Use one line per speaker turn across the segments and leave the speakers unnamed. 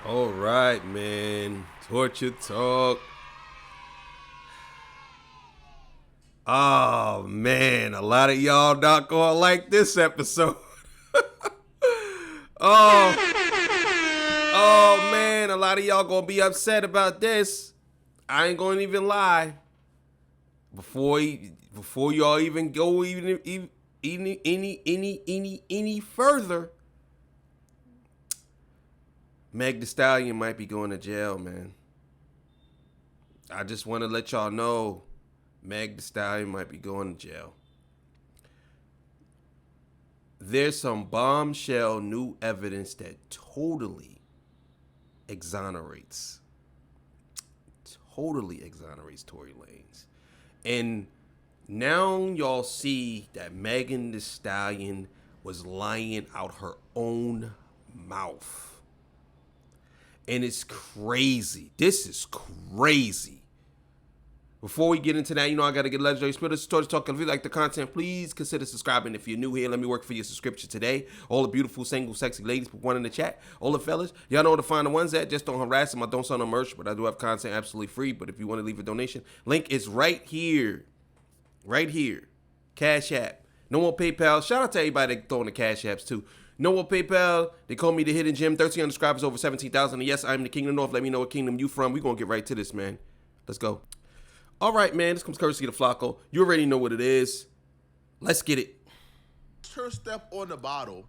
All right, man. Torture talk. Oh, man. A lot of y'all not gonna like this episode. Oh, man. A lot of y'all gonna be upset about this. I ain't gonna even lie. Before y'all even go any further, Meg Thee Stallion might be going to jail, man. I just want to let y'all know Meg Thee Stallion might be going to jail. There's some bombshell new evidence that totally exonerates Tory Lanez. And now y'all see that Megan Thee Stallion was lying out her own mouth. And it's crazy. This is crazy. Before we get into that, I got to get legendary spitters. Torture talk. If you like the content, please consider subscribing. If you're new here, let me work for your subscription today. All the beautiful, single, sexy ladies, put one in the chat. All the fellas, y'all know where to find the ones at. Just don't harass them. I don't sell no merch, but I do have content absolutely free. But if you want to leave a donation, link is right here. Right here. Cash App. No more PayPal. Shout out to everybody that throwing the Cash Apps too. No more PayPal. They call me the Hidden Gem. 1,300 subscribers, over 17,000. And yes, I'm the King of the North. Let me know what kingdom you from. We're going to get right to this, man. Let's go. All right, man. This comes courtesy of Flacco. You already know what it is. Let's get it.
Her step on the bottle.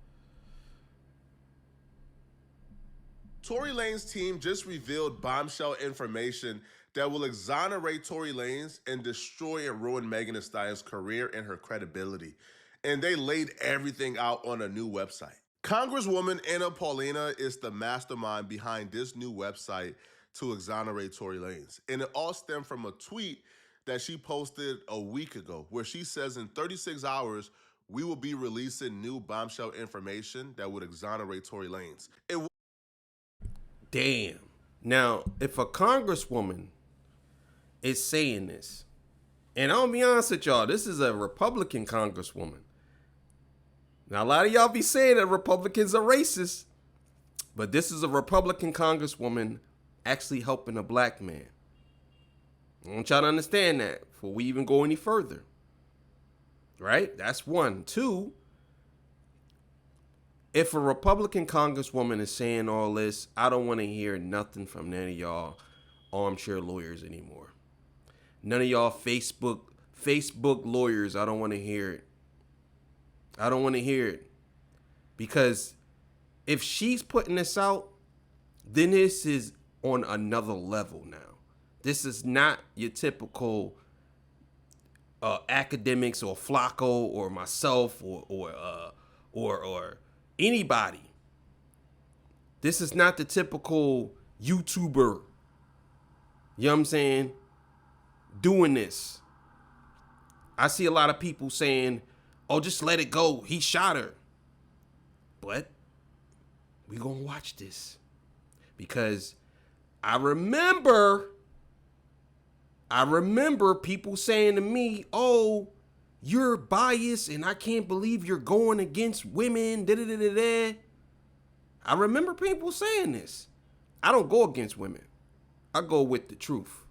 Tory Lanez team just revealed bombshell information that will exonerate Tory Lanez and destroy and ruin Megan Thee Stallion's career and her credibility. And they laid everything out on a new website. Congresswoman Anna Paulina is the mastermind behind this new website to exonerate Tory Lanez. And it all stemmed from a tweet that she posted a week ago where she says in 36 hours, we will be releasing new bombshell information that would exonerate Tory Lanez.
Damn. Now, if a congresswoman is saying this, and I'll be honest with y'all, this is a Republican congresswoman. Now, a lot of y'all be saying that Republicans are racist, but this is a Republican congresswoman actually helping a black man. I want y'all to understand that before we even go any further. Right? That's one. Two, if a Republican congresswoman is saying all this, I don't want to hear nothing from none of y'all armchair lawyers anymore. None of y'all Facebook lawyers, I don't want to hear it. I don't want to hear it. Because if she's putting this out, then this is on another level now. This is not your typical academics or Flacco or myself or anybody. This is not the typical YouTuber, you know what I'm saying, doing this. I see a lot of people saying, oh, just let it go. He shot her. But we gonna watch this. Because I remember people saying to me, oh, you're biased and I can't believe you're going against women. I remember people saying this. I don't go against women. I go with the truth.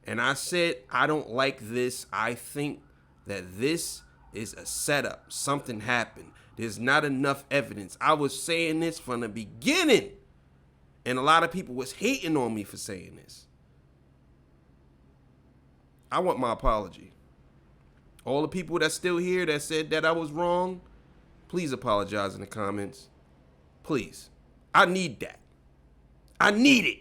And I said, I don't like this. I think that this is a setup. Something happened. There's not enough evidence. I was saying this from the beginning. And a lot of people was hating on me for saying this. I want my apology. All the people that's still here that said that I was wrong, please apologize in the comments. Please. I need that. I need it.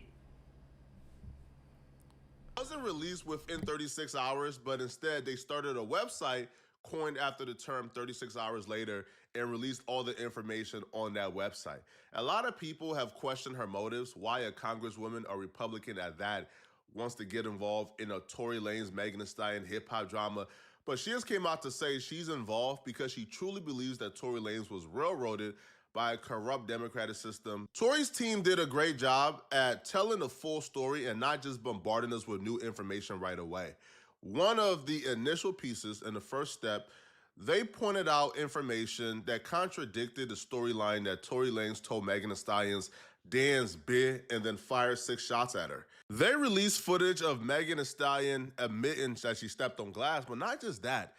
It wasn't released within 36 hours, but instead they started a website coined after the term 36 hours later and released all the information on that website. A lot of people have questioned her motives, why a congresswoman, a Republican at that, wants to get involved in a Tory Lanez, Megan Thee Stallion hip-hop drama. But she just came out to say she's involved because she truly believes that Tory Lanez was railroaded by a corrupt democratic system. Tory's team did a great job at telling the full story and not just bombarding us with new information right away. One of the initial pieces in the first step, they pointed out information that contradicted the storyline that Tory Lanez told Megan Thee Stallion's dance, bit, and then fired 6 shots at her. They released footage of Megan Thee Stallion admitting that she stepped on glass, but not just that.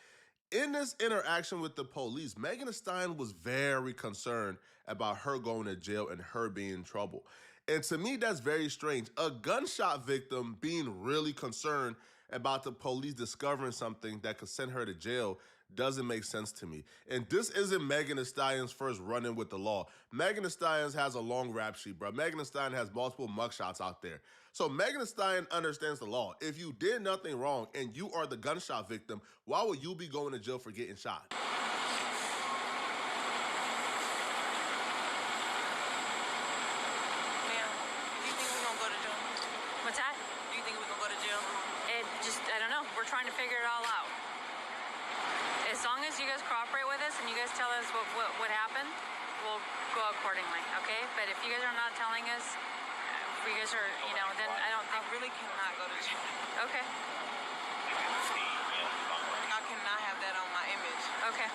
In this interaction with the police, Megan Thee Stallion was very concerned about her going to jail and her being in trouble. And to me, that's very strange. A gunshot victim being really concerned about the police discovering something that could send her to jail doesn't make sense to me. And this isn't Megan Thee Stallion's first run-in with the law. Megan Thee Stallion has a long rap sheet, bro. Megan Thee Stallion has multiple mugshots out there. So Megan Thee Stallion understands the law. If you did nothing wrong and you are the gunshot victim, why would you be going to jail for getting shot?
What's that?
Do you think we're gonna go to jail?
I don't know. We're trying to figure it all out. As long as you guys cooperate with us and you guys tell us what happened, we'll go accordingly, okay? But if you guys are not telling us, if you guys are, then I don't think...
I really cannot go to jail.
Okay.
I cannot have that on my image.
Okay.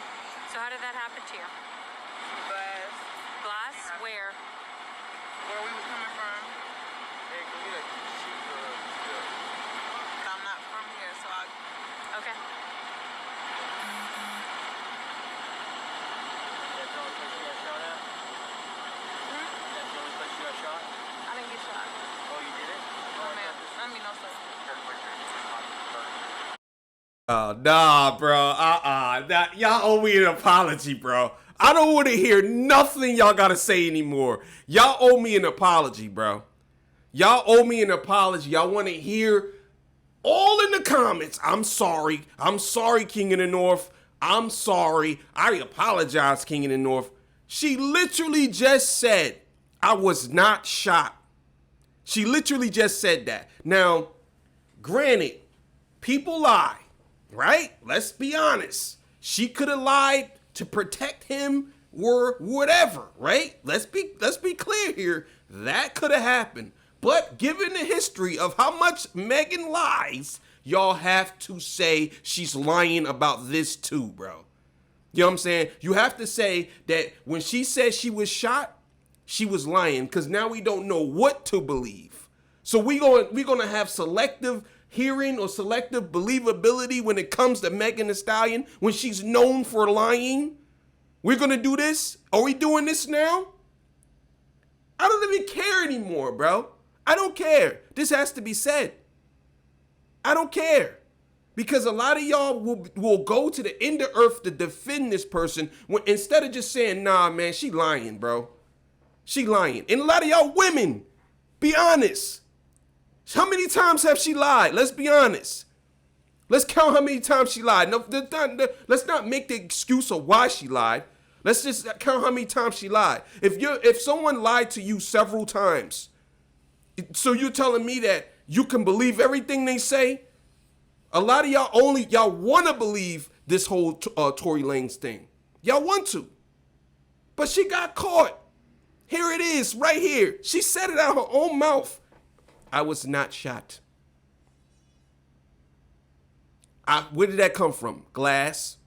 So how did that happen to you?
Glass.
Glass? Where?
Where we were coming from. But I'm not from here, so I...
Okay.
That's the only place you got shot at? That's the only place you got shot?
I didn't get shot.
Oh, you did it?
No, ma'am. I mean, no, sir.
Nah, bro. Y'all owe me an apology, bro. I don't want to hear nothing y'all gotta say anymore. Y'all owe me an apology, bro. Y'all owe me an apology. Y'all want to hear all in the comments. I'm sorry. I'm sorry, King of the North. I'm sorry. I apologize, King of the North. She literally just said I was not shot. She literally just said that. Now, granted, people lie, right? Let's be honest. She could have lied to protect him or whatever, right? Let's be clear here. That could have happened. But given the history of how much Megan lies, y'all have to say she's lying about this too, bro. You know what I'm saying? You have to say that when she said she was shot, she was lying, because now we don't know what to believe. So we're gonna have selective hearing or selective believability when it comes to Megan Thee Stallion when she's known for lying. We're gonna do this? Are we doing this now? I don't even care anymore, bro. I don't care. This has to be said. I don't care. Because a lot of y'all will go to the end of earth to defend this person when, instead of just saying, nah, man, she lying, bro. She lying. And a lot of y'all women, be honest. How many times have she lied? Let's be honest. Let's count how many times she lied. No, let's not make the excuse of why she lied. Let's just count how many times she lied. If someone lied to you several times, so you're telling me that you can believe everything they say? A lot of y'all want to believe this whole Tory Lanez thing. Y'all want to. But she got caught. Here it is, right here. She said it out her own mouth. I was not shot. Where did that come from? Glass.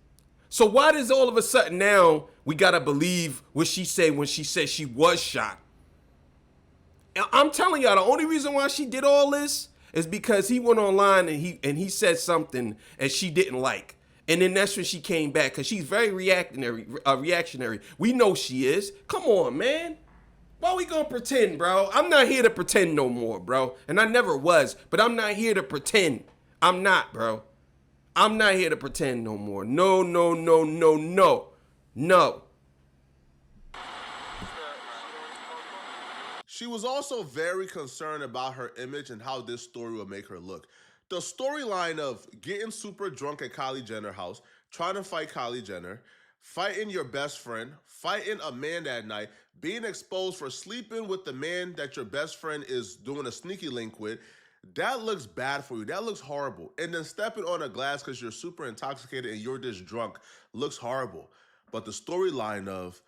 So why does all of a sudden now we got to believe what she said when she said she was shot? I'm telling y'all, the only reason why she did all this is because he went online and he said something and she didn't like. And then that's when she came back, because she's very reactionary. We know she is. Come on, man. Why we gonna pretend, bro? I'm not here to pretend no more, bro. And I never was, but I'm not here to pretend. I'm not, bro. I'm not here to pretend no more. No, no, no, no, no. No.
She was also very concerned about her image and how this story would make her look. The storyline of getting super drunk at Kylie Jenner's house, trying to fight Kylie Jenner, fighting your best friend, fighting a man that night, being exposed for sleeping with the man that your best friend is doing a sneaky link with, that looks bad for you. That looks horrible. And then stepping on a glass because you're super intoxicated and you're just drunk looks horrible. But the storyline of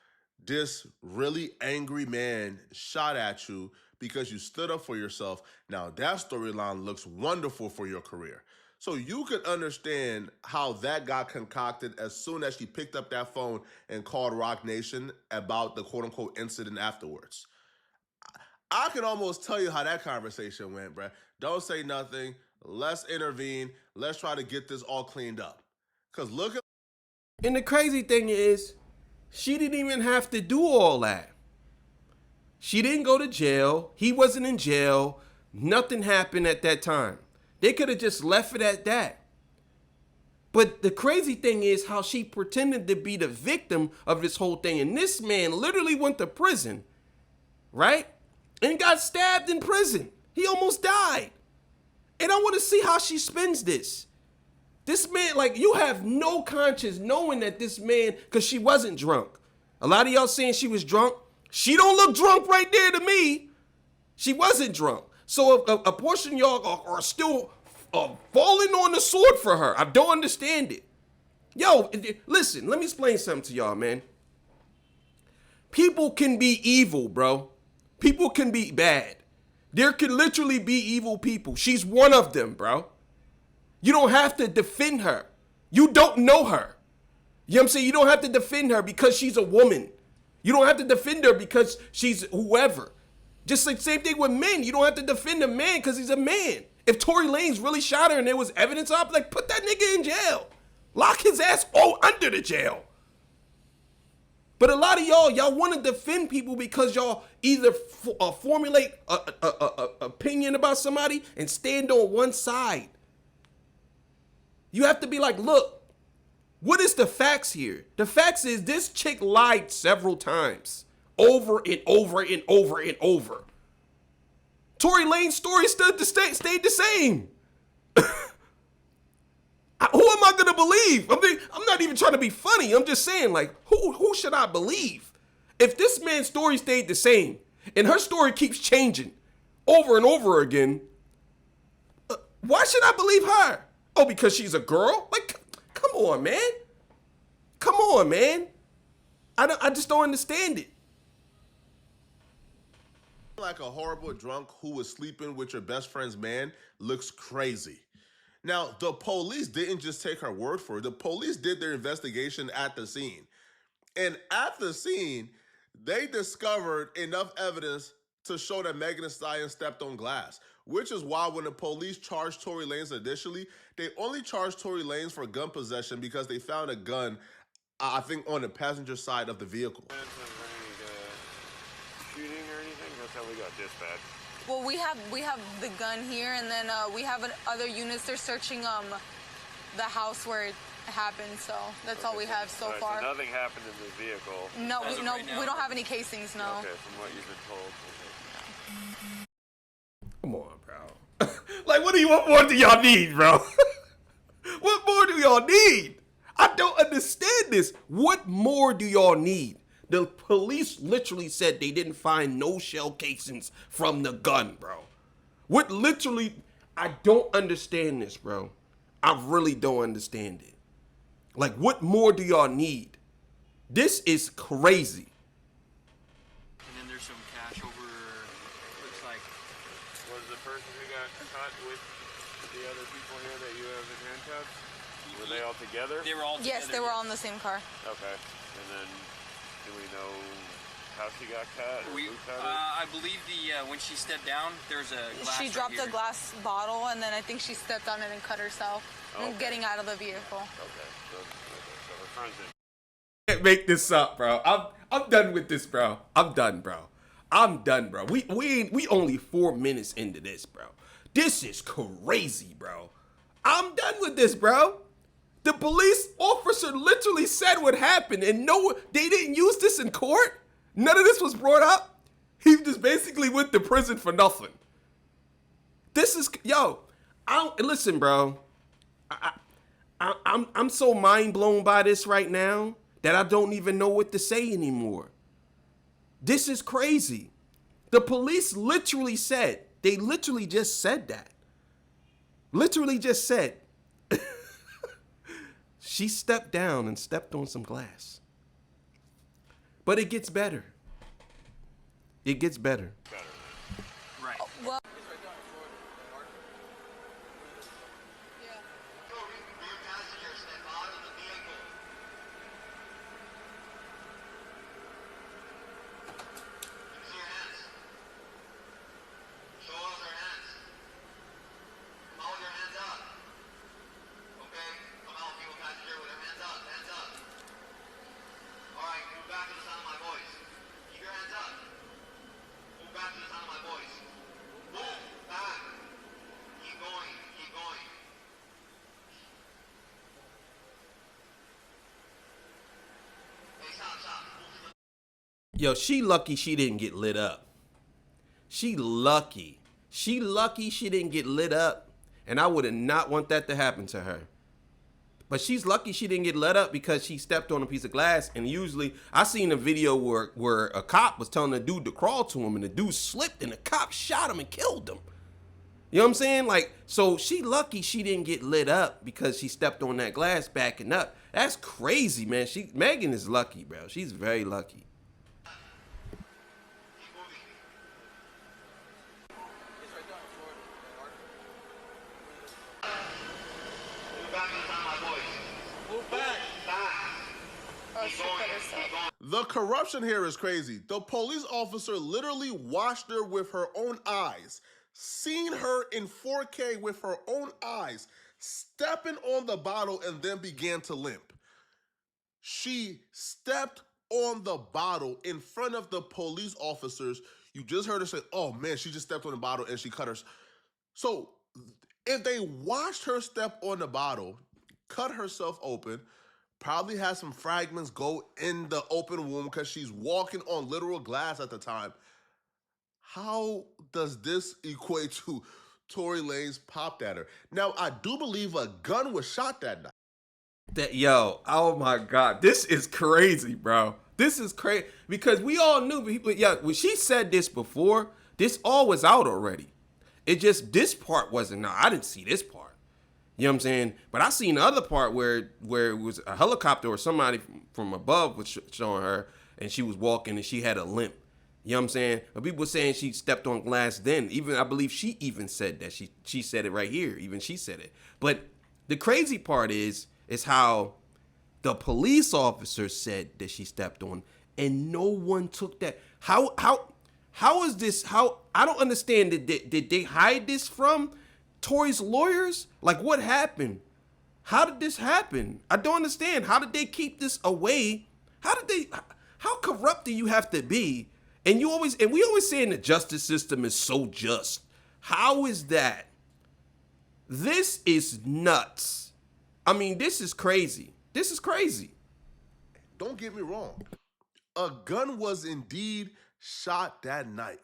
this really angry man shot at you because you stood up for yourself, now that storyline looks wonderful for your career. So you could understand how that got concocted as soon as she picked up that phone and called Rock Nation about the quote-unquote incident afterwards. I can almost tell you how that conversation went, bruh. Don't say nothing. Let's intervene. Let's try to get this all cleaned up. Because look at.
And the crazy thing is, she didn't even have to do all that. She didn't go to jail. He wasn't in jail. Nothing happened at that time. They could have just left it at that. But the crazy thing is how she pretended to be the victim of this whole thing. And this man literally went to prison, right? And got stabbed in prison. He almost died. And I want to see how she spins this. This man, like, you have no conscience knowing that this man, because she wasn't drunk. A lot of y'all saying she was drunk. She don't look drunk right there to me. She wasn't drunk. So a portion of y'all are still falling on the sword for her. I don't understand it. Yo, listen, let me explain something to y'all, man. People can be evil, bro. People can be bad. There can literally be evil people. She's one of them, bro. You don't have to defend her. You don't know her. You know what I'm saying? You don't have to defend her because she's a woman. You don't have to defend her because she's whoever. Just like same thing with men. You don't have to defend a man because he's a man. If Tory Lanez really shot her and there was evidence of, like, put that nigga in jail. Lock his ass all under the jail. But a lot of y'all want to defend people because y'all either formulate a opinion about somebody and stand on one side. You have to be like, look, what is the facts here? The facts is this chick lied several times. Over and over and over and over. Tory Lanez story stayed the same. Who am I gonna believe? I'm not even trying to be funny. I'm just saying, like, who should I believe? If this man's story stayed the same and her story keeps changing over and over again, why should I believe her? Oh, because she's a girl? Like, come on, man. Come on, man. I just don't understand it.
Like a horrible drunk who was sleeping with your best friend's man looks crazy. Now, the police didn't just take her word for it. The police did their investigation at the scene. And at the scene, they discovered enough evidence to show that Megan Thee Stallion stepped on glass, which is why when the police charged Tory Lanez initially, they only charged Tory Lanez for gun possession because they found a gun, I think, on the passenger side of the vehicle.
Shooting or anything? That's how we got dispatched.
Well, we have the gun here, and then we have other units. They're searching the house where it happened. So that's all we have so far.
So nothing happened in the vehicle.
No, we don't have any casings. No.
Okay, from what you've been told. Okay.
Come on, bro. Like, what more do y'all need, bro? What more do y'all need? I don't understand this. What more do y'all need? The police literally said they didn't find no shell casings from the gun, bro. What literally, I don't understand this, bro. I really don't understand it. Like, what more do y'all need? This is crazy.
And then there's some cash over, looks like.
Was the person who got caught with the other people here that you have in handcuffs? Were they all together?
They were all together.
Yes, they were all in the same car.
Okay. And then, do we know how she got cut? Who cut her?
I believe when she stepped down, there's a glass.
She dropped a glass bottle, and then I think she stepped on it and cut herself, and getting out of the vehicle.
Okay. So her friends didn't.
Can't make this up, bro. I'm done with this, bro. I'm done, bro. We only 4 minutes into this, bro. This is crazy, bro. I'm done with this, bro. The police officer literally said what happened, and no, they didn't use this in court. None of this was brought up. He just basically went to prison for nothing. This is, yo, listen, bro. I'm so mind blown by this right now that I don't even know what to say anymore. This is crazy. The police literally said, they literally just said that. Literally just said, she stepped down and stepped on some glass. But it gets better. It gets better.
Right.
Well.
Yo, she lucky she didn't get lit up. She lucky. She lucky she didn't get lit up. And I would not want that to happen to her. But she's lucky she didn't get lit up because she stepped on a piece of glass. And usually, I seen a video where a cop was telling the dude to crawl to him, and the dude slipped, and the cop shot him and killed him. You know what I'm saying? Like, so she lucky she didn't get lit up because she stepped on that glass backing up. That's crazy, man. Megan is lucky, bro. She's very lucky.
The corruption here is crazy. The police officer literally watched her with her own eyes, seen her in 4K with her own eyes, stepping on the bottle and then began to limp. She stepped on the bottle in front of the police officers. You just heard her say, oh man, she just stepped on the bottle and she cut her. So if they watched her step on the bottle, cut herself open, probably had some fragments go in the open wound because she's walking on literal glass at the time. How does this equate to Tory Lanez popped at her? Now, I do believe a gun was shot that night.
Yo, oh my God, this is crazy, bro. This is crazy because we all knew. When she said this before, this all was out already. It just, this part wasn't out. I didn't see this part. You know what I'm saying? But I seen the other part where it was a helicopter or somebody from above was showing her, and she was walking and she had a limp. You know what I'm saying? But people were saying she stepped on glass then. Even I believe she even said that. She said it right here. Even she said it. But the crazy part is how the police officer said that she stepped on, and no one took that. How is this? How, I don't understand. Did they hide this from Tory's lawyers? Like, what happened? How did this happen? I don't understand. How did they keep this away? How corrupt do you have to be? And we always saying the justice system is so just. How is that? This is nuts. I mean, this is crazy. This is crazy.
Don't get me wrong. A gun was indeed shot that night.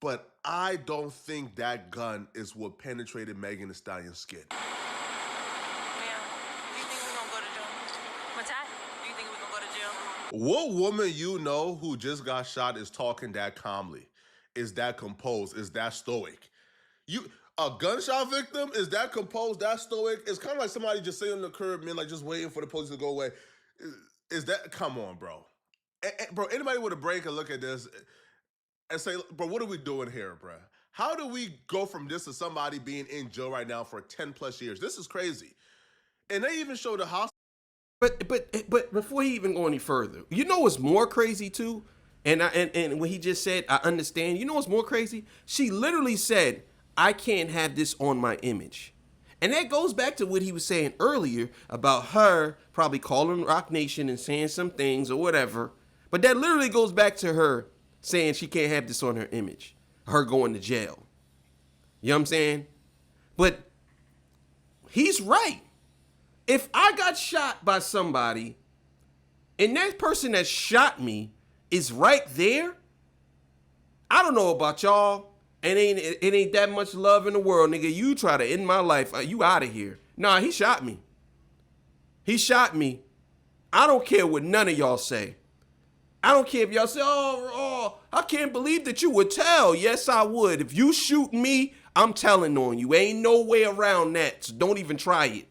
But I don't think that gun is what penetrated Megan Thee Stallion's skin.
Ma'am, do you think we're gonna go to jail?
What's that?
Do you think we're gonna go to jail?
What woman you know who just got shot is talking that calmly, is that composed, is that stoic? A gunshot victim is that composed, that stoic? It's kind of like somebody just sitting on the curb, man, like just waiting for the police to go away. Is that, come on, bro. Bro, anybody with a brain can look at this and say, bro, what are we doing here, bro? How do we go from this to somebody being in jail right now for 10 plus years? This is crazy. And they even showed the hospital.
But before he even go any further, you know what's more crazy too? And when he just said, I understand, you know what's more crazy? She literally said, I can't have this on my image. And that goes back to what he was saying earlier about her probably calling Rock Nation and saying some things or whatever. But that literally goes back to her saying she can't have this on her image, her going to jail. You know what I'm saying? But he's right. If I got shot by somebody and that person that shot me is right there, I don't know about y'all. It ain't that much love in the world, nigga. You try to end my life, you out of here. Nah, he shot me. He shot me. I don't care what none of y'all say. I don't care if y'all say, oh, I can't believe that you would tell. Yes, I would. If you shoot me, I'm telling on you. Ain't no way around that. So don't even try it.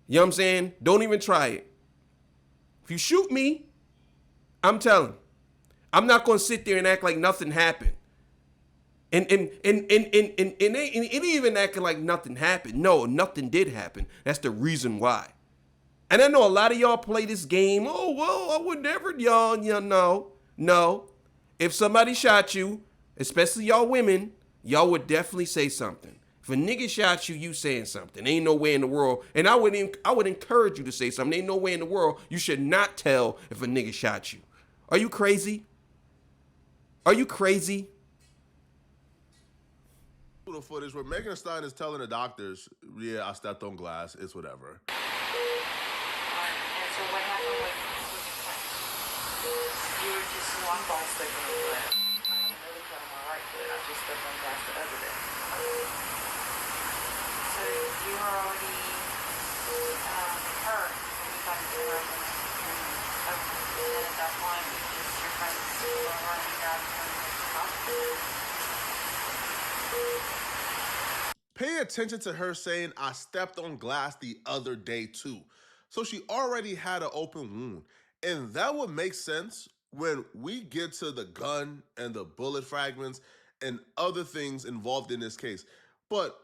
You know what I'm saying? Don't even try it. If you shoot me, I'm telling. I'm not going to sit there and act like nothing happened. And it ain't even acting like nothing happened. No, nothing did happen. That's the reason why. And I know a lot of y'all play this game. Oh, well, I would never, y'all. No. If somebody shot you, especially y'all women, y'all would definitely say something. If a nigga shot you, you saying something. Ain't no way in the world. And I would encourage you to say something. Ain't no way in the world you should not tell if a nigga shot you. Are you crazy? Are you crazy?
Footage where Megan Thee Stallion is telling the doctors, yeah, I stepped on glass, it's whatever.
And so what happened with
You were just one ball stepping on the glass. I haven't really cut on my right foot. I just stepped on glass the other day. So you were already hurt when you got into the room. And then at that point, your friends were running down from the hospital.
Pay attention to her saying, I stepped on glass the other day too. So she already had an open wound. And that would make sense when we get to the gun and the bullet fragments and other things involved in this case. But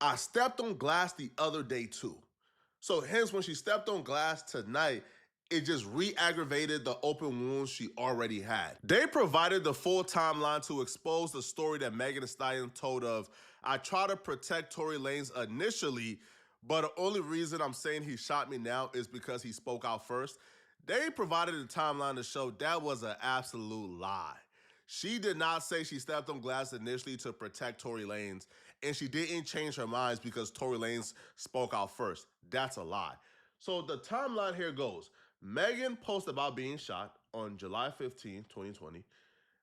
I stepped on glass the other day too. So hence, when she stepped on glass tonight, it just re-aggravated the open wounds she already had. They provided the full timeline to expose the story that Megan Thee Stallion told of, I tried to protect Tory Lanez initially, but the only reason I'm saying he shot me now is because he spoke out first. They provided a timeline to show that was an absolute lie. She did not say she stepped on glass initially to protect Tory Lanez, and she didn't change her mind because Tory Lanez spoke out first. That's a lie. So the timeline here goes. Megan posts about being shot on July 15, 2020.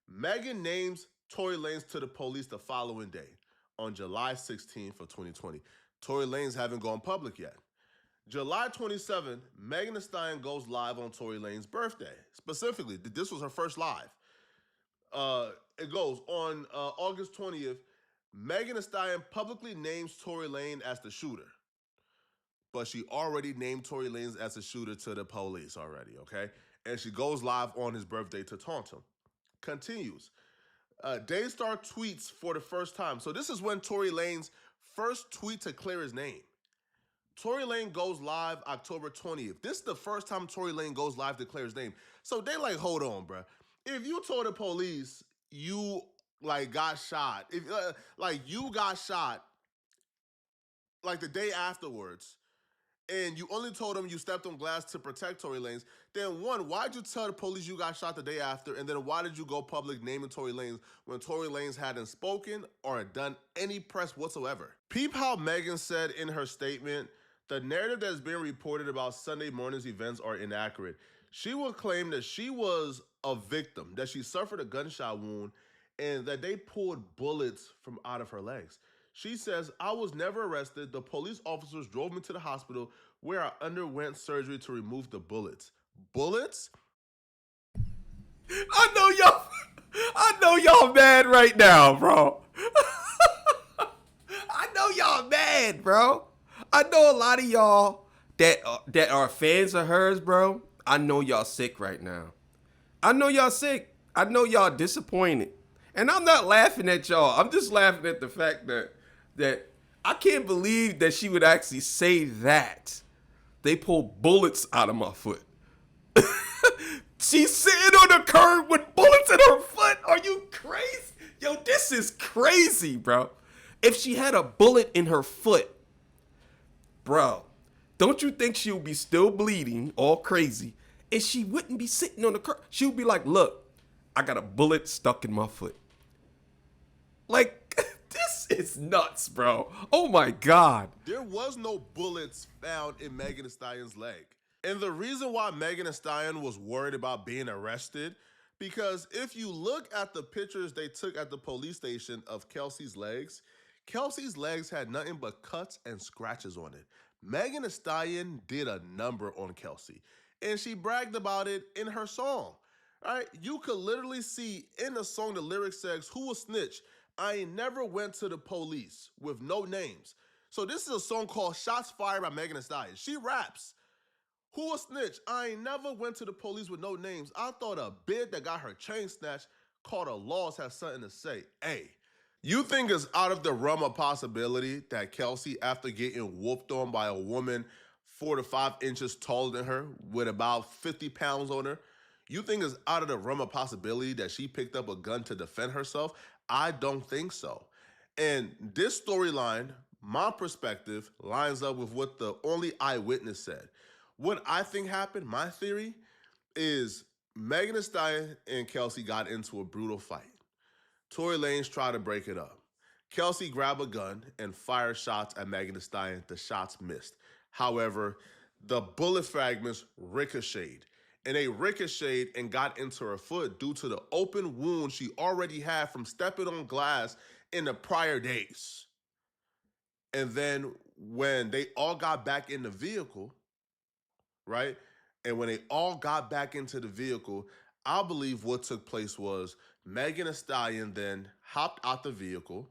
Megan names Tory Lanez to the police the following day on July 16th of 2020. Tory Lanez haven't gone public yet. July 27th, Megan Thee Stallion goes live on Tory Lanez's birthday. Specifically, this was her first live. It goes on August 20th, Megan Thee Stallion publicly names Tory Lanez as the shooter. But she already named Tory Lanez as a shooter to the police already, okay? And she goes live on his birthday to taunt him. Continues. Daystar tweets for the first time. So this is when Tory Lanez first tweet to clear his name. Tory Lanez goes live October 20th. This is the first time Tory Lanez goes live to clear his name. So they like, hold on, bro. If you told the police you like got shot, if like you got shot like the day afterwards, and you only told them you stepped on glass to protect Tory Lanez, then one, why'd you tell the police you got shot the day after? And then why did you go public naming Tory Lanez when Tory Lanez hadn't spoken or done any press whatsoever? Peep how Megan said in her statement, the narrative that is being reported about Sunday morning's events are inaccurate. She will claim that she was a victim, that she suffered a gunshot wound, and that they pulled bullets from out of her legs. She says, I was never arrested. The police officers drove me to the hospital where I underwent surgery to remove the bullets. Bullets?
I know y'all mad right now, bro. I know y'all mad, bro. I know a lot of y'all that are fans of hers, bro. I know y'all sick right now. I know y'all sick. I know y'all disappointed. And I'm not laughing at y'all. I'm just laughing at the fact that I can't believe that she would actually say that. They pulled bullets out of my foot. She's sitting on the curb with bullets in her foot. Are you crazy? Yo, this is crazy, bro. If she had a bullet in her foot, bro, don't you think she would be still bleeding all crazy? And she wouldn't be sitting on the curb. She would be like, look, I got a bullet stuck in my foot. Like, this is nuts, bro. Oh my God.
There was no bullets found in Megan Thee Stallion's leg. And the reason why Megan Thee Stallion was worried about being arrested, because if you look at the pictures they took at the police station of Kelsey's legs had nothing but cuts and scratches on it. Megan Thee Stallion did a number on Kelsey, and she bragged about it in her song. All right, you could literally see in the song the lyrics says, who will snitch? I ain't never went to the police with no names. So this is a song called Shots Fired by Megan Thee Stallion. She raps. Who a snitch? I ain't never went to the police with no names. I thought a bitch that got her chain snatched caught a loss had something to say. Hey, you think it's out of the realm of possibility that Kelsey, after getting whooped on by a woman 4 to 5 inches taller than her with about 50 pounds on her, you think it's out of the realm of possibility that she picked up a gun to defend herself? I don't think so. And this storyline, my perspective, lines up with what the only eyewitness said. What I think happened, my theory, is Megan Thee Stallion and Kelsey got into a brutal fight. Tory Lanez tried to break it up. Kelsey grabbed a gun and fired shots at Megan Thee Stallion. The shots missed. However, the bullet fragments ricocheted. and they ricocheted and got into her foot due to the open wound she already had from stepping on glass in the prior days. And then when they all got back in the vehicle, right? And when they all got back into the vehicle, I believe what took place was Megan Thee Stallion then hopped out the vehicle,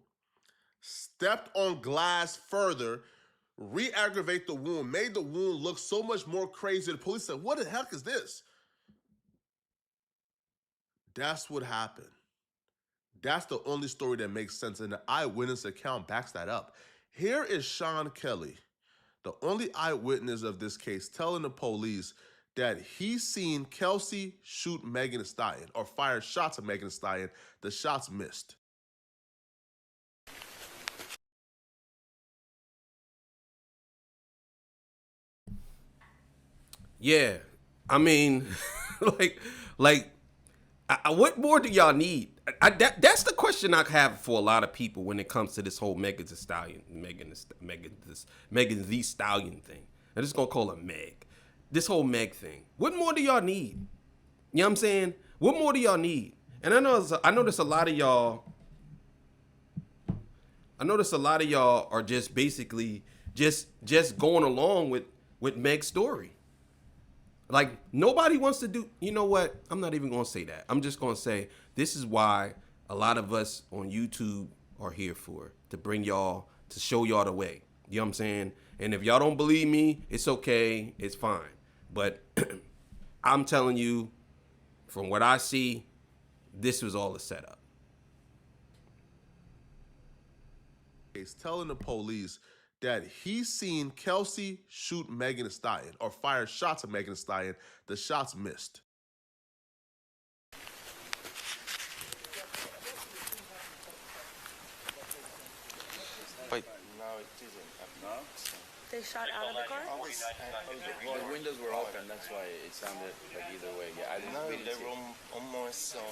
stepped on glass further, re-aggravate the wound, made the wound look so much more crazy. The police said, what the heck is this? That's what happened. That's the only story that makes sense, and the eyewitness account backs that up. Here is Sean Kelly, the only eyewitness of this case, telling the police that he seen Kelsey shoot Megan Thee Stallion, or fire shots at Megan Thee Stallion. The shots missed.
Yeah, I mean, what more do y'all need? That's the question I have for a lot of people when it comes to this whole Megan Thee Stallion thing. I'm just gonna call her Meg. This whole Meg thing. What more do y'all need? You know what I'm saying? What more do y'all need? And I notice a lot of y'all. I notice a lot of y'all are just basically just going along with Meg's story. Like, nobody wants to do, you know what? I'm not even going to say that. I'm just going to say this is why a lot of us on YouTube are here for, to bring y'all, to show y'all the way. You know what I'm saying? And if y'all don't believe me, it's okay. It's fine. But I'm telling you, from what I see, this was all a setup.
He's telling the police that he seen Kelsey shoot Megan Thee Stallion, or fire shots at Megan Thee Stallion. The shots missed.
Wait. No, it didn't. No?
They shot out of the car?
Well, the windows were open, that's why it sounded like either way. Yeah, I didn't really
they were on my side.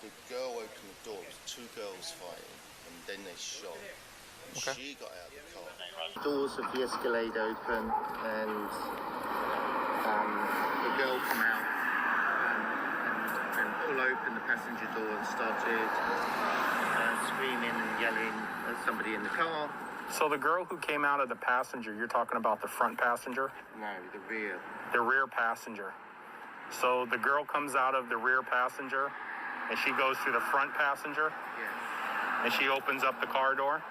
The girl opened the door, it was two girls fighting, and then they shot.
Okay.
She got out of the car.
Doors of the Escalade open, and the girl come out and pull open the passenger door and started screaming and yelling at somebody in the car.
So the girl who came out of the passenger, you're talking about the front passenger?
No, the rear.
The rear passenger. So the girl comes out of the rear passenger and she goes through the front passenger?
Yes.
And she opens up the car door?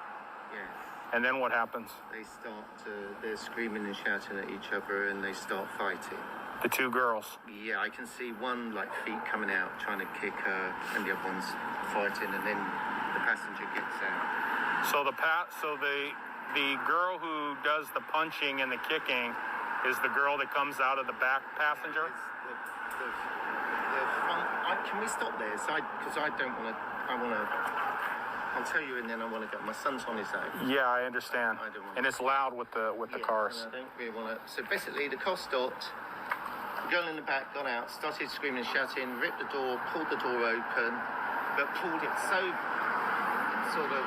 Yes.
And then what happens?
They're screaming and shouting at each other, and they start fighting.
The two girls?
Yeah, I can see one, like, feet coming out, trying to kick her, and the other one's fighting, and then the passenger gets out.
So the girl who does the punching and the kicking is the girl that comes out of the back passenger?
The front, can we stop there? Because I don't want to, I'll tell you, and then I want to go. My son's on his own.
Yeah, I understand.
I don't want
and it's loud with the cars.
I don't really want to. So basically, the car stopped. The girl in the back got out, started screaming and shouting, ripped the door, pulled the door open, but pulled it so sort of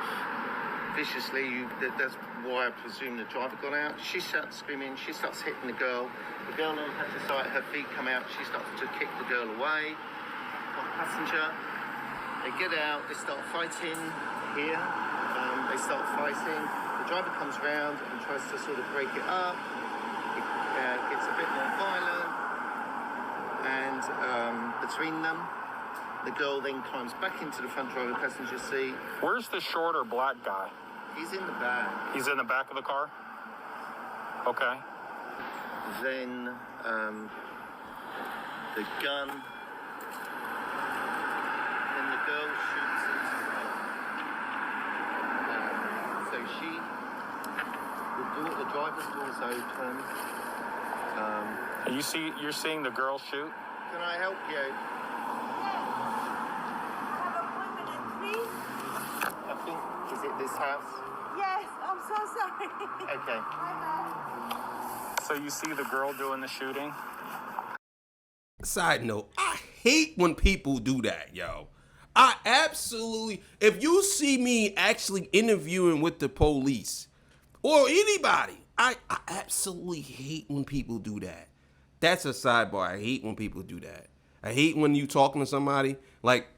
viciously. That's why I presume the driver got out. She starts screaming. She starts hitting the girl. The girl then had to start. Her feet come out. She starts to kick the girl away. The passenger. They get out. They start fighting. Here, they start fighting. The driver comes round and tries to sort of break it up. It gets a bit more violent, and between them, the girl then climbs back into the front driver passenger seat.
Where's the shorter black guy?
He's in the back.
He's in the back of the car? Okay.
Then the gun. Then the girl shoots into the driver's door's open.
You're seeing the girl shoot?
Can I help you? I think, is it this house?
Yes, I'm so sorry.
Okay.
So you see the girl doing the shooting?
Side note, I hate when people do that, yo. I absolutely, if you see me actually interviewing with the police or anybody, I absolutely hate when people do that. That's a sidebar. I hate when people do that. I hate when you talking to somebody like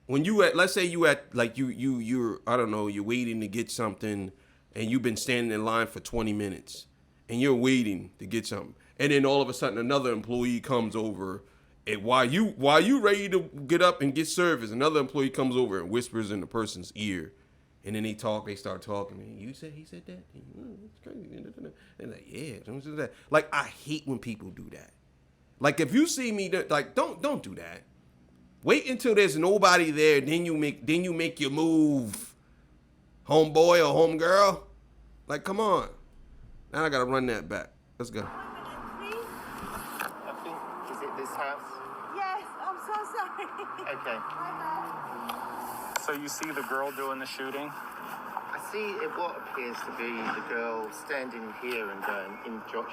when you at, let's say you at like you're I don't know, you're waiting to get something and you've been standing in line for 20 minutes and you're waiting to get something, and then all of a sudden another employee comes over, and while you ready to get up and get service, another employee comes over and whispers in the person's ear, and then they start talking, and he said that, it's crazy, and like, yeah, don't do that. Like, I hate when people do that. Like, if you see me, like, don't do that. Wait until there's nobody there, then you make your move, homeboy or homegirl. Like, come on. Now I gotta run that back. Let's go.
I think, is it this house?
Yes, I'm so sorry.
Okay.
So you see the girl doing the shooting?
I see what appears to be the girl standing here and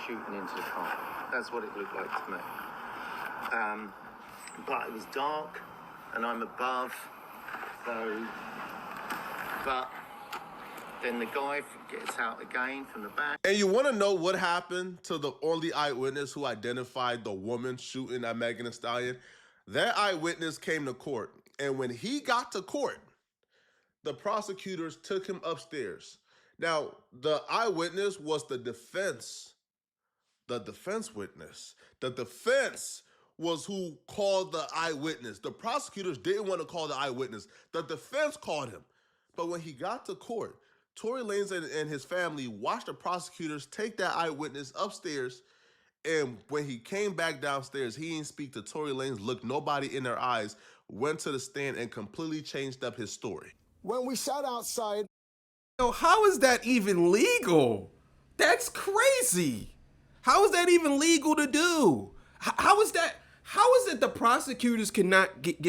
shooting into the car. That's what it looked like to me. But it was dark, and I'm above, so... But then the guy gets out again from the back.
And you want to know what happened to the only eyewitness who identified the woman shooting at Megan Thee Stallion? That eyewitness came to court, and when he got to court, the prosecutors took him upstairs. Now, the eyewitness was the defense witness. The defense was who called the eyewitness. The prosecutors didn't want to call the eyewitness. The defense called him. But when he got to court, Tory Lanez and his family watched the prosecutors take that eyewitness upstairs, and when he came back downstairs, he didn't speak to Tory Lanez, looked nobody in their eyes, went to the stand, and completely changed up his story.
When we sat outside...
Yo, how is that even legal? That's crazy. How is that even legal to do? How is that? How is it the prosecutors cannot get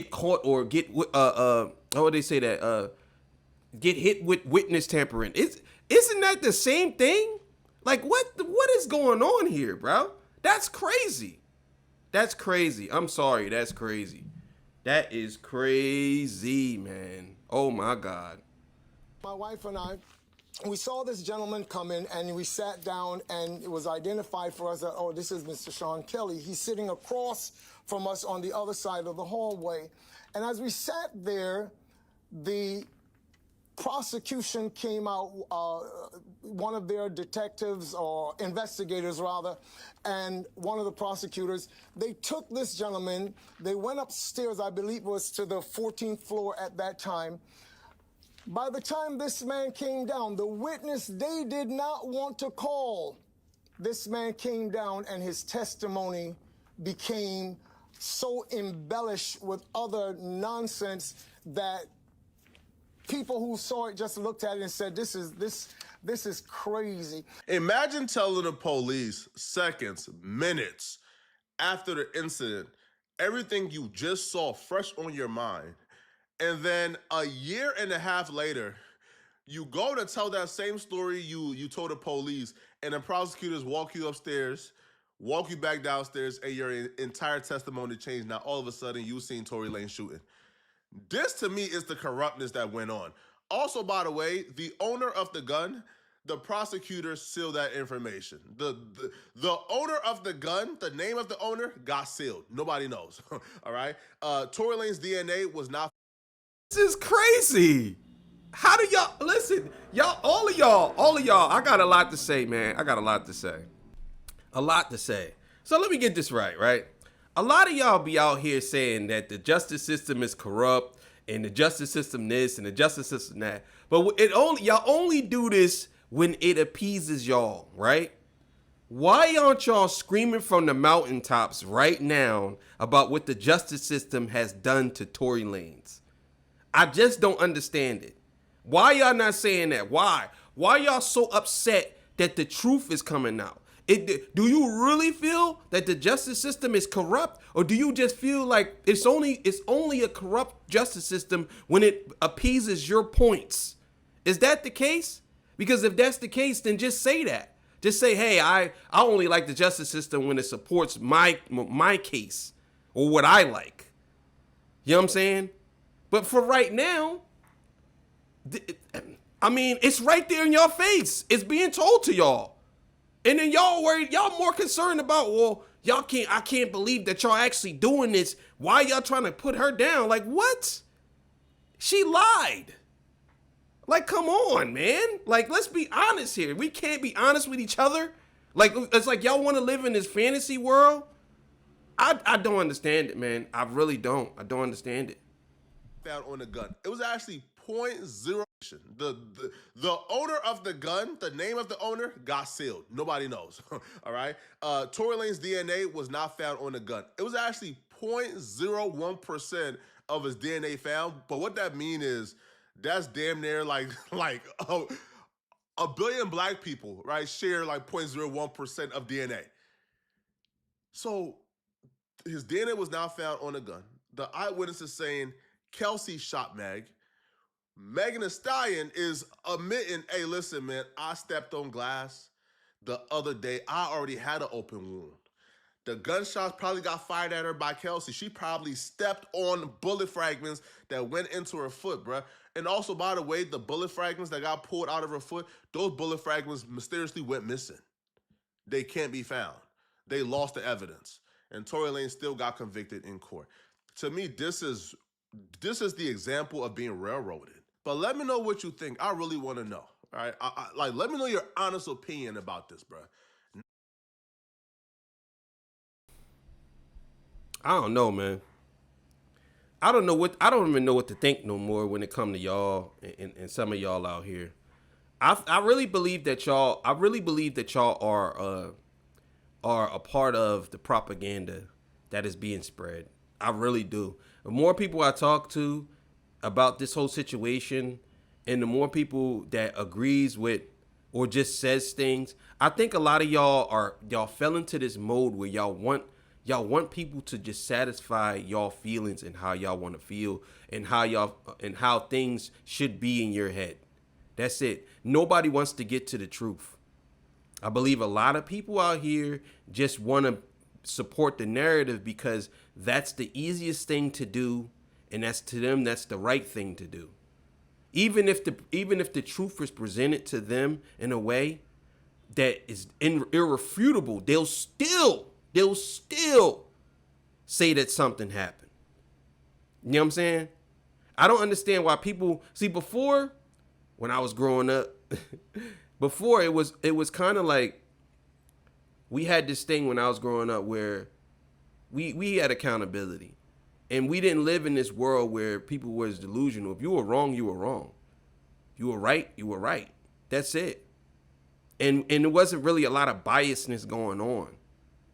caught or get how would they say that get hit with witness tampering? Isn't that the same thing? Like what is going on here, bro? That's crazy. That's crazy. I'm sorry, that's crazy. That is crazy, man. Oh my God.
My wife and I, we saw this gentleman come in, and we sat down, and it was identified for us that, oh, this is Mr. Sean Kelly. He's sitting across from us on the other side of the hallway. And as we sat there, the prosecution came out, one of their detectives, or investigators rather, and one of the prosecutors, they took this gentleman, they went upstairs, I believe it was to the 14th floor at that time. By the time this man came down, the witness they did not want to call, this man came down, and his testimony became so embellished with other nonsense that people who saw it just looked at it and said, this is crazy.
Imagine telling the police seconds, minutes after the incident, everything you just saw fresh on your mind. And then a year and a half later, you go to tell that same story you told the police, and the prosecutors walk you upstairs, walk you back downstairs, and your entire testimony changed. Now, all of a sudden, you've seen Tory Lanez shooting. This, to me, is the corruptness that went on. Also, by the way, the owner of the gun, the prosecutors sealed that information. The owner of the gun, the name of the owner, got sealed. Nobody knows, all right? Tory Lanez's DNA was not...
This is crazy. How do y'all listen? Y'all, all of y'all, I got a lot to say, man. I got a lot to say. So let me get this right? A lot of y'all be out here saying that the justice system is corrupt and the justice system this and the justice system that. But y'all only do this when it appeases y'all, right? Why aren't y'all screaming from the mountaintops right now about what the justice system has done to Tory Lanez? I just don't understand it. Why y'all not saying that? Why? Why y'all so upset that the truth is coming out? Do you really feel that the justice system is corrupt, or do you just feel like it's only a corrupt justice system when it appeases your points? Is that the case? Because if that's the case, then just say that. Just say, hey, I only like the justice system when it supports my case or what I like. You know what I'm saying? But for right now, I mean, it's right there in your face. It's being told to y'all. And then y'all more concerned about, well, I can't believe that y'all actually doing this. Why y'all trying to put her down? Like, what? She lied. Like, come on, man. Like, let's be honest here. We can't be honest with each other. Like, it's like y'all want to live in this fantasy world. I don't understand it, man. I really don't. I don't understand it.
Found on the gun. It was actually .0. The owner of the gun, the name of the owner, got sealed. Nobody knows. All right. Tory Lanez DNA was not found on the gun. It was actually 0.01% of his DNA found. But what that means is that's damn near like a billion black people, right, share like 0.01% of DNA. So his DNA was now found on the gun. The eyewitness is saying Kelsey shot Meg. Megan Thee Stallion is admitting, hey, listen, man, I stepped on glass the other day. I already had an open wound. The gunshots probably got fired at her by Kelsey. She probably stepped on bullet fragments that went into her foot, bruh. And also, by the way, the bullet fragments that got pulled out of her foot, those bullet fragments mysteriously went missing. They can't be found. They lost the evidence. And Tory Lanez still got convicted in court. To me, this is the example of being railroaded. But let me know what you think. I really want to know. All right, let me know your honest opinion about this, bro.
I don't know, man. I don't even know what to think no more when it come to y'all and some of y'all out here. I really believe that y'all are a part of the propaganda that is being spread. I really do. The more people I talk to about this whole situation, and the more people that agrees with or just says things, I think a lot of y'all fell into this mode where y'all want people to just satisfy y'all feelings and how y'all want to feel and how things should be in your head. That's it. Nobody wants to get to the truth. I believe a lot of people out here just want to support the narrative because that's the easiest thing to do, and that's the right thing to do. Even if the truth is presented to them in a way that is irrefutable, they'll still say that something happened. You know what I'm saying? I don't understand why people see before, when I was growing up, before it was kind of like we had this thing when I was growing up where we had accountability. And we didn't live in this world where people was delusional. If you were wrong, you were wrong. You were right, you were right. That's it. And there wasn't really a lot of biasness going on.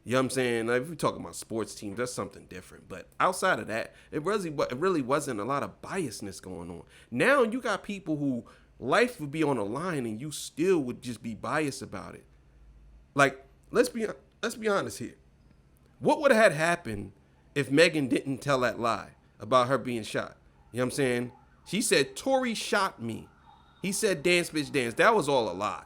You know what I'm saying? Like, if we're talking about sports teams, that's something different. But outside of that, it really wasn't a lot of biasness going on. Now you got people who life would be on the line and you still would just be biased about it. Like, let's be honest here. What would have happened if Megan didn't tell that lie about her being shot? You know what I'm saying? She said, Tory shot me. He said, dance, bitch, dance. That was all a lie.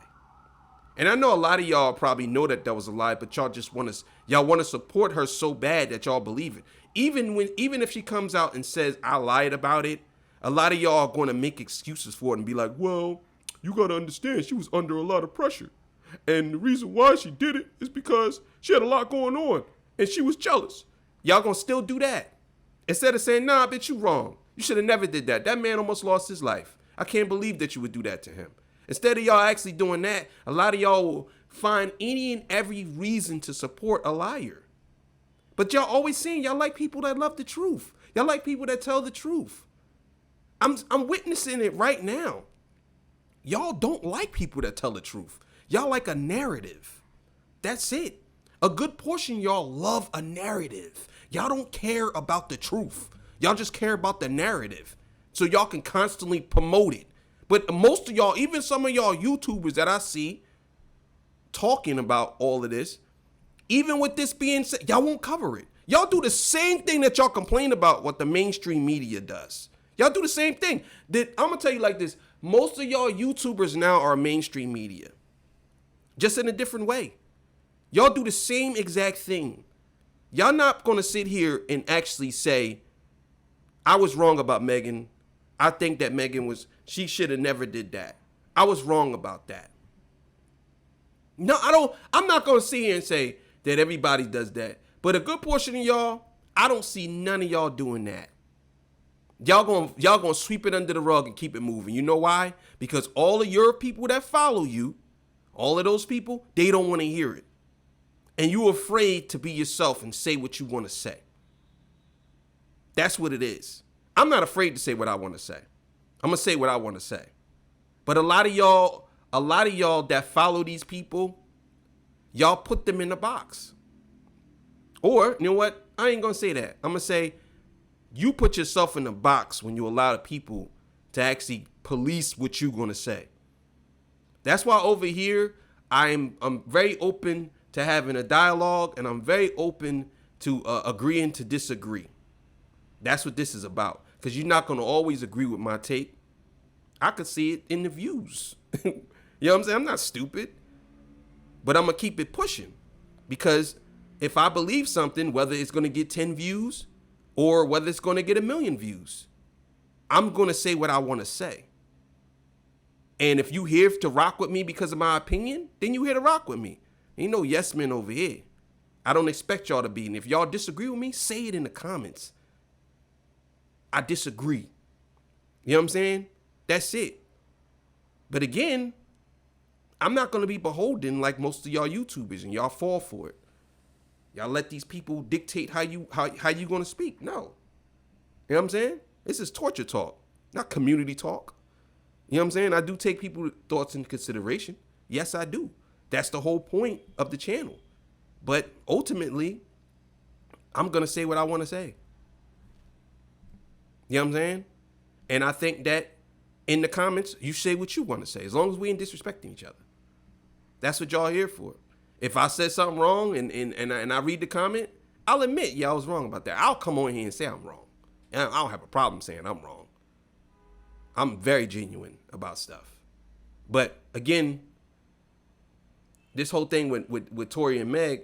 And I know a lot of y'all probably know that was a lie, but y'all just want to support her so bad that y'all believe it. Even if she comes out and says, I lied about it, a lot of y'all are going to make excuses for it and be like, well, you got to understand, she was under a lot of pressure. And the reason why she did it is because she had a lot going on and she was jealous. Y'all gonna still do that? Instead of saying, nah, bitch, you wrong. You should have never did that. That man almost lost his life. I can't believe that you would do that to him. Instead of y'all actually doing that, a lot of y'all will find any and every reason to support a liar. But y'all always saying y'all like people that love the truth. Y'all like people that tell the truth. I'm witnessing it right now. Y'all don't like people that tell the truth. Y'all like a narrative. That's it. A good portion of y'all love a narrative. Y'all don't care about the truth. Y'all just care about the narrative. So y'all can constantly promote it. But most of y'all, even some of y'all YouTubers that I see talking about all of this, even with this being said, y'all won't cover it. Y'all do the same thing that y'all complain about what the mainstream media does. Y'all do the same thing. I'm going to tell you like this. Most of y'all YouTubers now are mainstream media. Just in a different way. Y'all do the same exact thing. Y'all not going to sit here and actually say, I was wrong about Megan. I think that Megan she should have never did that. I was wrong about that. No, I don't. I'm not gonna sit here and say that everybody does that, but a good portion of y'all, I don't see none of y'all doing that. Y'all gonna sweep it under the rug and keep it moving. You know why? Because all of your people that follow you, all of those people, they don't want to hear it, and you afraid to be yourself and say what you want to say. That's what it is. I'm not afraid to say what I want to say. I'm gonna say what I want to say. But a lot of y'all that follow these people, y'all put them in a box. Or, you know what? I ain't gonna say that. I'm gonna say you put yourself in a box when you allow the people to actually police what you're gonna say. That's why over here, I'm very open to having a dialogue, and I'm very open to agreeing to disagree. That's what this is about. Because you're not gonna always agree with my take. I could see it in the views. You know what I'm saying? I'm not stupid. But I'm going to keep it pushing. Because if I believe something, whether it's going to get 10 views or whether it's going to get 1 million views, I'm going to say what I want to say. And if you here to rock with me because of my opinion, then you here to rock with me. Ain't no yes men over here. I don't expect y'all to be. And if y'all disagree with me, say it in the comments. I disagree. You know what I'm saying? That's it. But again, I'm not going to be beholden like most of y'all YouTubers, and y'all fall for it. Y'all let these people dictate how you going to speak. No. You know what I'm saying? This is torture talk, not community talk. You know what I'm saying? I do take people's thoughts into consideration. Yes, I do. That's the whole point of the channel. But ultimately, I'm going to say what I want to say. You know what I'm saying? And I think that in the comments, you say what you want to say, as long as we ain't disrespecting each other. That's what y'all here for. If I said something wrong and I read the comment, I'll admit, yeah, I was wrong about that. I'll come on here and say I'm wrong. And I don't have a problem saying I'm wrong. I'm very genuine about stuff. But again, this whole thing with Tory and Meg,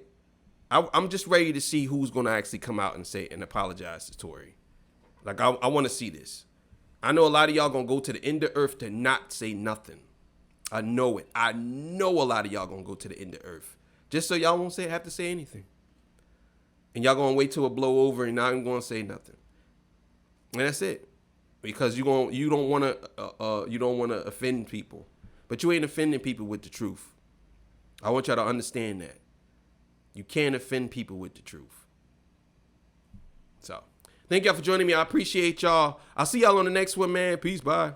I'm just ready to see who's going to actually come out and say and apologize to Tory. Like, I want to see this. I know a lot of y'all going to go to the end of earth to not say nothing. I know it. I know a lot of y'all going to go to the end of earth. Just so y'all won't have to say anything. And y'all going to wait till it blow over and not even going to say nothing. And that's it. Because you don't want to offend people. But you ain't offending people with the truth. I want y'all to understand that. You can't offend people with the truth. So, thank y'all for joining me. I appreciate y'all. I'll see y'all on the next one, man. Peace. Bye.